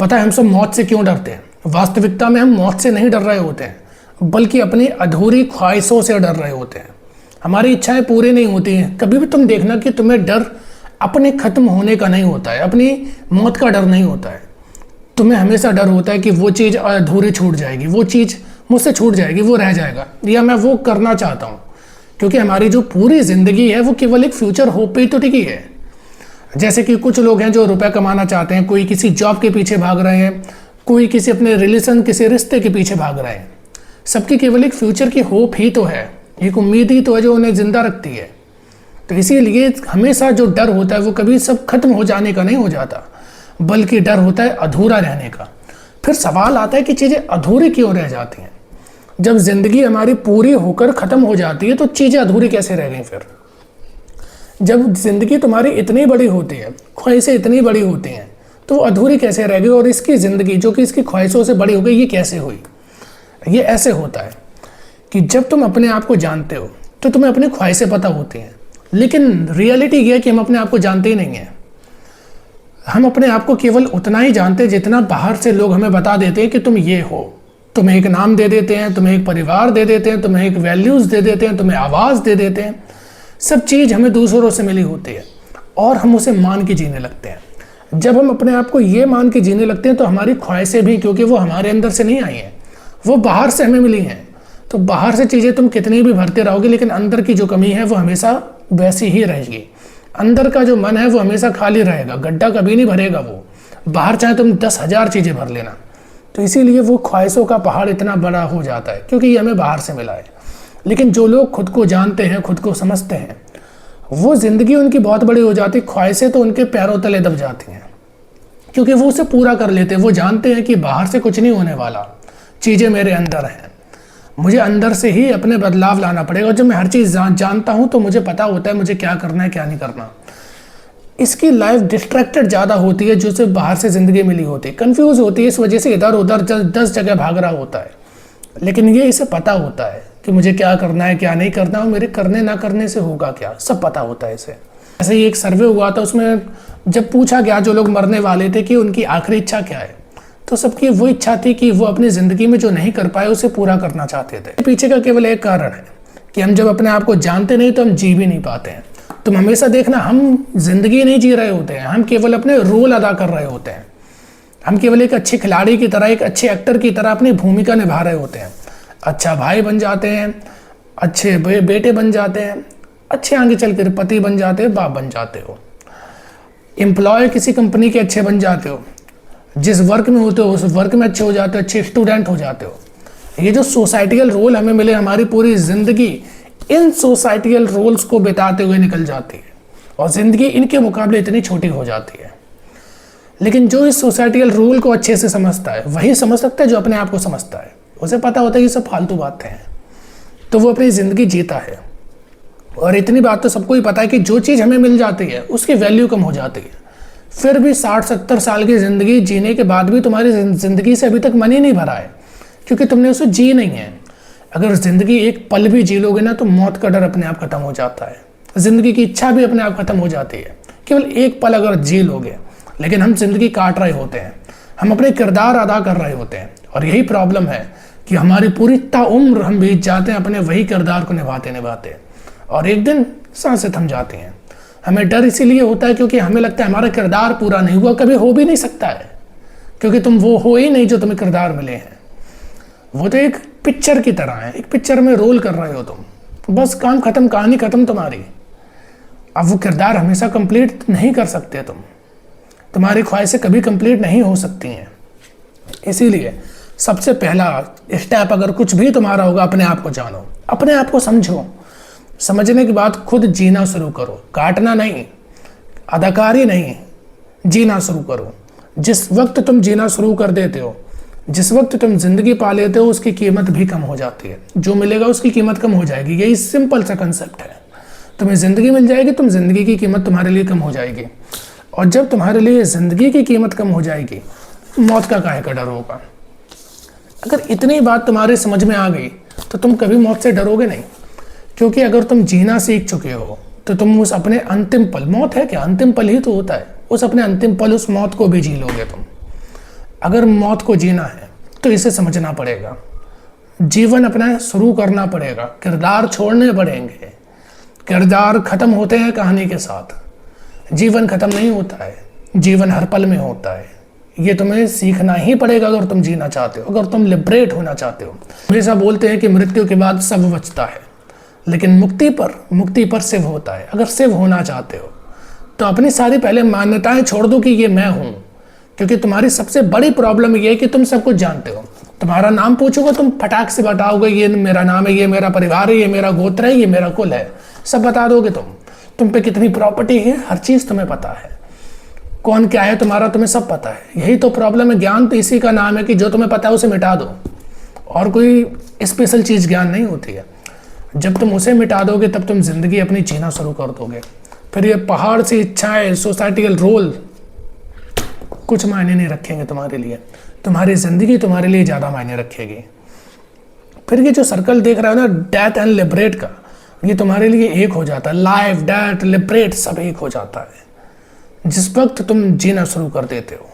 पता है हम सब मौत से क्यों डरते हैं? वास्तविकता में हम मौत से नहीं डर रहे होते हैं, बल्कि अपनी अधूरी ख्वाहिशों से डर रहे होते हैं। हमारी इच्छाएं पूरी नहीं होती हैं। कभी भी तुम देखना कि तुम्हें डर अपने खत्म होने का नहीं होता है, अपनी मौत का डर नहीं होता है। तुम्हें हमेशा डर होता है कि वो चीज़ अधूरी छूट जाएगी, वो चीज़ मुझसे छूट जाएगी, वो रह जाएगा, या मैं वो करना चाहता हूँ। क्योंकि हमारी जो पूरी ज़िंदगी है वो केवल एक फ्यूचर होप पे ही तो टिकी है। जैसे कि कुछ लोग हैं जो रुपए कमाना चाहते हैं, कोई किसी जॉब के पीछे भाग रहे हैं, कोई किसी अपने रिलेशन, किसी रिश्ते के पीछे भाग रहे हैं। सबकी केवल एक फ्यूचर की होप ही तो है, एक उम्मीद ही तो है जो उन्हें जिंदा रखती है। तो इसीलिए हमेशा जो डर होता है वो कभी सब खत्म हो जाने का नहीं हो जाता, बल्कि डर होता है अधूरा रहने का। फिर सवाल आता है कि चीज़ें अधूरी क्यों रह जाती हैं? जब जिंदगी हमारी पूरी होकर ख़त्म हो जाती है तो चीज़ें अधूरी कैसे रह गई? फिर जब जिंदगी तुम्हारी इतनी बड़ी होती है, ख्वाहिशें इतनी बड़ी होती हैं, तो वो अधूरी कैसे रह गई? और इसकी ज़िंदगी जो कि इसकी ख्वाहिशों से बड़ी हो गई, ये कैसे हुई? ये ऐसे होता है कि जब तुम अपने आप को जानते हो तो तुम्हें अपनी ख्वाहिशें पता होती हैं, लेकिन रियलिटी ये है कि हम अपने आप को जानते ही नहीं हैं। हम अपने आप को केवल उतना ही जानते हैं जितना बाहर से लोग हमें बता देते हैं कि तुम ये हो। तुम्हें एक नाम दे देते हैं, तुम्हें एक परिवार दे देते हैं, तुम्हें एक वैल्यूज़ दे देते हैं, तुम्हें आवाज़ दे देते हैं। सब चीज़ हमें दूसरों से मिली होती है और हम उसे मान के जीने लगते हैं। जब हम अपने आप को ये मान के जीने लगते हैं तो हमारी ख्वाहिशें भी, क्योंकि वो हमारे अंदर से नहीं आई हैं, वो बाहर से हमें मिली हैं। तो बाहर से चीज़ें तुम कितनी भी भरते रहोगे, लेकिन अंदर की जो कमी है वो हमेशा वैसी ही रहेगी। अंदर का जो मन है वो हमेशा खाली रहेगा, गड्ढा कभी नहीं भरेगा वो। बाहर चाहे तुम 10,000 चीज़ें भर लेना। तो इसीलिए वो ख्वाहिशों का पहाड़ इतना बड़ा हो जाता है, क्योंकि ये हमें बाहर से मिला है। लेकिन जो लोग खुद को जानते हैं, खुद को समझते हैं, वो ज़िंदगी उनकी बहुत बड़ी हो जाती है। ख्वाहिशें तो उनके पैरों तले दब जाती हैं, क्योंकि वो उसे पूरा कर लेते हैं। वो जानते हैं कि बाहर से कुछ नहीं होने वाला, चीज़ें मेरे अंदर हैं, मुझे अंदर से ही अपने बदलाव लाना पड़ेगा। और जब मैं हर चीज़ जानता हूँ तो मुझे पता होता है मुझे क्या करना है, क्या नहीं करना। इसकी लाइफ डिस्ट्रैक्टेड ज़्यादा होती है जो सिर्फ बाहर से ज़िंदगी मिली होती है, कंफ्यूज होती है, इस वजह से इधर उधर 10 जगह भाग रहा होता है। लेकिन ये इसे पता होता है कि मुझे क्या करना है, क्या नहीं करना, और मेरे करने ना करने से होगा क्या, सब पता होता है इसे। ऐसे ही एक सर्वे हुआ था, उसमें जब पूछा गया जो लोग मरने वाले थे कि उनकी आखिरी इच्छा क्या है, तो सबकी वो इच्छा थी कि वो अपनी ज़िंदगी में जो नहीं कर पाए उसे पूरा करना चाहते थे। पीछे का केवल एक कारण है कि हम जब अपने आप को जानते नहीं तो हम जी भी नहीं पाते हैं। तुम हमेशा देखना, हम जिंदगी नहीं जी रहे होते हैं, हम केवल अपने रोल अदा कर रहे होते हैं। हम केवल एक अच्छे खिलाड़ी की तरह, एक अच्छे एक्टर की तरह अपनी भूमिका निभा रहे होते हैं। अच्छा भाई बन जाते हैं, अच्छे बेटे बन जाते हैं, अच्छे आगे चल कर पति बन जाते हो, बाप बन जाते हो, एम्प्लॉय किसी कंपनी के अच्छे बन जाते हो, जिस वर्क में होते हो उस वर्क में अच्छे हो जाते हो, अच्छे स्टूडेंट हो जाते हो। ये जो सोसाइटिकल रोल हमें मिले, हमारी पूरी ज़िंदगी इन सोसाइटिकल रोल्स को बिताते हुए निकल जाती है और ज़िंदगी इनके मुकाबले इतनी छोटी हो जाती है। लेकिन जो इस सोसाइटिकल रोल को अच्छे से समझता है वही समझ सकता है जो अपने आप को समझता है। उसे पता होता है ये सब फालतू बातें हैं, तो वो अपनी ज़िंदगी जीता है। और इतनी बात तो सबको ही पता है कि जो चीज़ हमें मिल जाती है उसकी वैल्यू कम हो जाती है। फिर भी 60-70 साल की ज़िंदगी जीने के बाद भी तुम्हारी ज़िंदगी से अभी तक मन ही नहीं भरा है, क्योंकि तुमने उसे जी नहीं है। अगर ज़िंदगी एक पल भी जी लोगे ना तो मौत का डर अपने आप खत्म हो जाता है, ज़िंदगी की इच्छा भी अपने आप खत्म हो जाती है, केवल एक पल अगर जी लोगे। लेकिन हम ज़िंदगी काट रहे होते हैं, हम अपने किरदार अदा कर रहे होते हैं, और यही प्रॉब्लम है कि हमारी पूरी ताउम्र हम बीत जाते हैं अपने वही किरदार को निभाते निभाते, और एक दिन सांसें थम जाती हैं। हमें डर इसीलिए होता है क्योंकि हमें लगता है हमारा किरदार पूरा नहीं हुआ, कभी हो भी नहीं सकता है, क्योंकि तुम वो हो ही नहीं जो तुम्हें किरदार मिले हैं। वो तो एक पिक्चर की तरह है, एक पिक्चर में रोल कर रहे हो तुम, बस काम खत्म, कहानी खत्म तुम्हारी। अब वो किरदार हमेशा कंप्लीट नहीं कर सकते तुम, तुम्हारी ख्वाहिशें कभी कंप्लीट नहीं हो सकती हैं। इसीलिए सबसे पहला स्टेप अगर कुछ भी तुम्हारा होगा, अपने आप को जानो, अपने आप को समझो। समझने के बाद खुद जीना शुरू करो, काटना नहीं, अदाकारी नहीं, जीना शुरू करो। जिस वक्त तुम जीना शुरू कर देते हो, जिस वक्त तुम जिंदगी पा लेते हो, उसकी कीमत भी कम हो जाती है। जो मिलेगा उसकी कीमत कम हो जाएगी। यही सिंपल सा कंसेप्ट है। तुम्हें ज़िंदगी मिल जाएगी, तुम जिंदगी की कीमत तुम्हारे लिए कम हो जाएगी, और जब तुम्हारे लिए ज़िंदगी की कीमत कम हो जाएगी, मौत का काहे का डर होगा। अगर इतनी बात तुम्हारे समझ में आ गई तो तुम कभी मौत से डरोगे नहीं, क्योंकि अगर तुम जीना सीख चुके हो तो तुम उस अपने अंतिम पल, मौत है क्या, अंतिम पल ही तो होता है, उस अपने अंतिम पल, उस मौत को भी जी लोगे तुम। अगर मौत को जीना है तो इसे समझना पड़ेगा, जीवन अपना शुरू करना पड़ेगा, किरदार छोड़ने पड़ेंगे। किरदार खत्म होते हैं कहानी के साथ, जीवन खत्म नहीं होता है, जीवन हर पल में होता है। ये तुम्हें सीखना ही पड़ेगा अगर तुम जीना चाहते हो, अगर तुम लिबरेट होना चाहते हो। हमेशा बोलते हैं कि मृत्यु के बाद सब बचता है, लेकिन मुक्ति पर शिव होता है। अगर शिव होना चाहते हो तो अपनी सारी पहले मान्यताएं छोड़ दो कि ये मैं हूं, क्योंकि तुम्हारी सबसे बड़ी प्रॉब्लम ये है कि तुम सब कुछ जानते हो। तुम्हारा नाम पूछोगे तुम फटाक से बताओगे ये मेरा नाम है, ये मेरा परिवार है, ये मेरा गोत्र है, ये मेरा कुल है, सब बता दोगे। तुम पे कितनी प्रॉपर्टी है, हर चीज तुम्हें पता है, कौन क्या है तुम्हारा, तुम्हें सब पता है। यही तो प्रॉब्लम है। ज्ञान तो इसी का नाम है कि जो तुम्हें पता है उसे मिटा दो, और कोई स्पेशल चीज ज्ञान नहीं होती है। जब तुम उसे मिटा दोगे तब तुम जिंदगी अपनी जीना शुरू कर दोगे। फिर ये पहाड़ से इच्छाएं, सोसाइटिकल रोल कुछ मायने नहीं रखेंगे तुम्हारे लिए। तुम्हारी जिंदगी तुम्हारे लिए ज्यादा मायने रखेगी। फिर ये जो सर्कल देख रहे हो ना, डेथ एंड लिबरेट का, ये तुम्हारे लिए एक हो जाता है। लाइफ, डेथ, लिबरेट सब एक हो जाता है जिस वक्त तुम जीना शुरू कर देते हो।